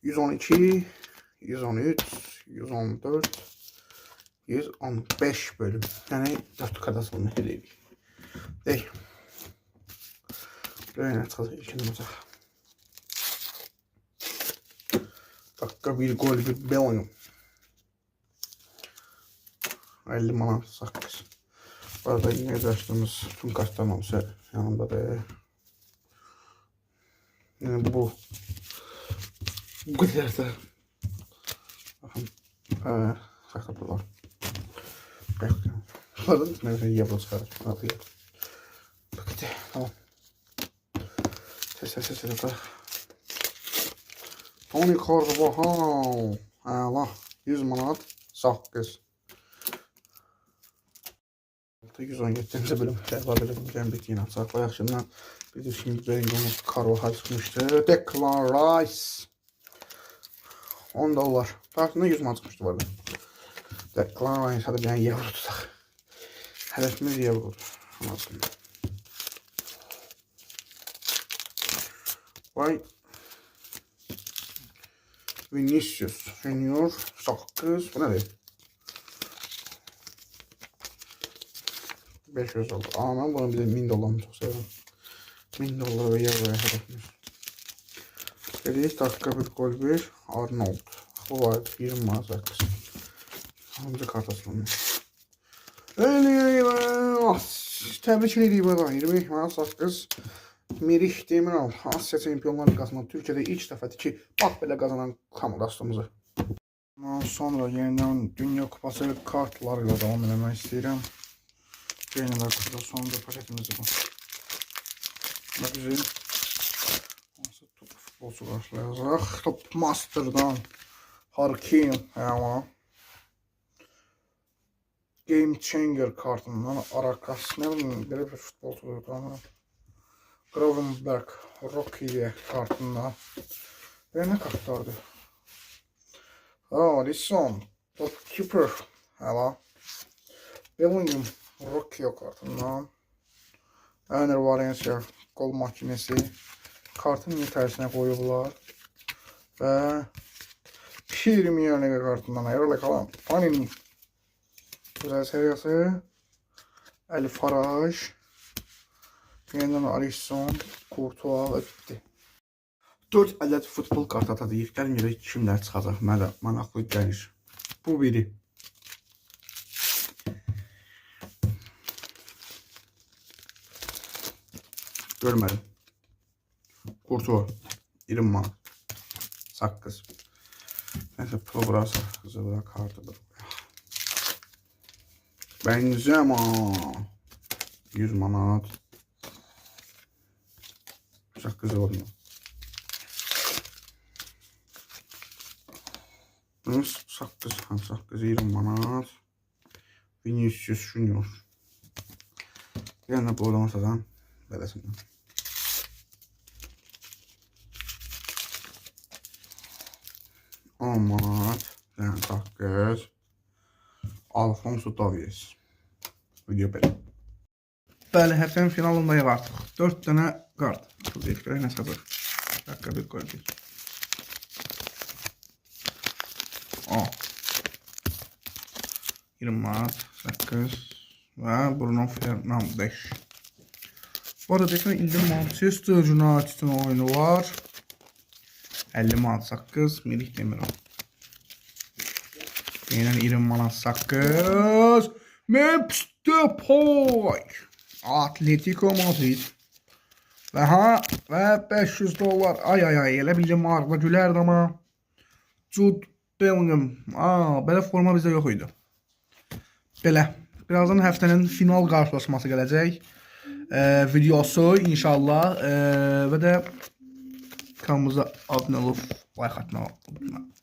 112, 113, 114, 115 bölüm. Yəni 4 kadasını eləyirik. Deyək. Böyünə çıxacaq ilkin olacaq. Dakika bir gol bir Bellingham. 50 manat saqqız. Bu arada yine açtığımız tüm kartların olsa yanımda da. Yani bu kadar da. Bakın. Sakladılar. Bakın. Neyse yapalım çıkarız. Bakın. Tamam. Ses. Tony Carvajal. Allah. 100 manat saqqız. 117-ci bölüm təqab edilmişəm bitiyini açaq. Yaxşından biz şimdi Bellingham Carvajal çıxmışdı. Declan Rice. $10. Tartında 100 manat çıxmışdı bu arada. Declan Rice hadi bir dənə euro tutaq. Hədəfimiz eurodur. Vay. Vinicius Junior saqqız. Bu nədir? 500 oldu. Ama ben bunu bir de $1000 çok seviyorum. $1000 ve euroya hedefimiz. Geriye dakika bir gol bir Arnold. Bu var 20 manat saqqız. Hangi kartasını? Təbrik edirik burada. 20 manat saqqız. Merih Demiral Asya Çempionlar Liqasında Türkiyədə ilk dəfədir ki, bax belə qazanan komandasımızı. Sonra yenidən Dünya Kupası kartlarıyla devam eləmək istəyirəm. Yeniler kutuda sonunda paketimizi bu. Ne güzel. Nasıl top futbolcu karşılayacaq. Top Master'dan Harkin. Ama Game Changer kartından Arakas. Ne bileyim böyle bir futbolcu ama Gravenberg Rocky kartından. Ve ne kartlardı? Alisson Top Keeper. Hala. Bellingham Rocky kartından. Ener Valencia gol makinesi. Kartın yetersine koyuyorlar. Ve Premier League kartından ayrıla kalan Panini. Güzel serisi. El Faraj. Yeniden Alisson. Courtois ve bitti. 4 adet futbol kartı atadıyıq. Gəlin görək kimlər çıxacaq. Maraqlı gəlir. Bu biri. Görmedim. Courtois 20 manat. Saqqız. Neyse Progress saqqızı bırak kartıdır. Benzema 100 manat. Saqqızı olmuyor. Saqqız 20 manat. Vinicius Junior. Yəni bu olamasadan beləsindən. Manat. Yəni saqqız. Alfonso Davies. Video belə. Bəli, həftənin finalındayıq artıq. 4 dənə kart. Deyək görək nə sabır. Dakika bir gol bir. O. 20 manat. Saqqız. Və Bruno Fernandes. Bu arada dekən indi Manchester United'ın oyunu var. 50 manat saqqız. Merih Demiral. Yenən 20 manat saqqız. Memphis Depay. Atletico Madrid. Və $500. Ay, elə bildim Arda gülərdi amma. Jude Bellingham. Belə forma bizdə yox idi. Belə. Birazdan həftənin final qarşılaşması gələcək. Videosu inşallah. Və də kanalımıza abunə olub like atmayı unutmayın.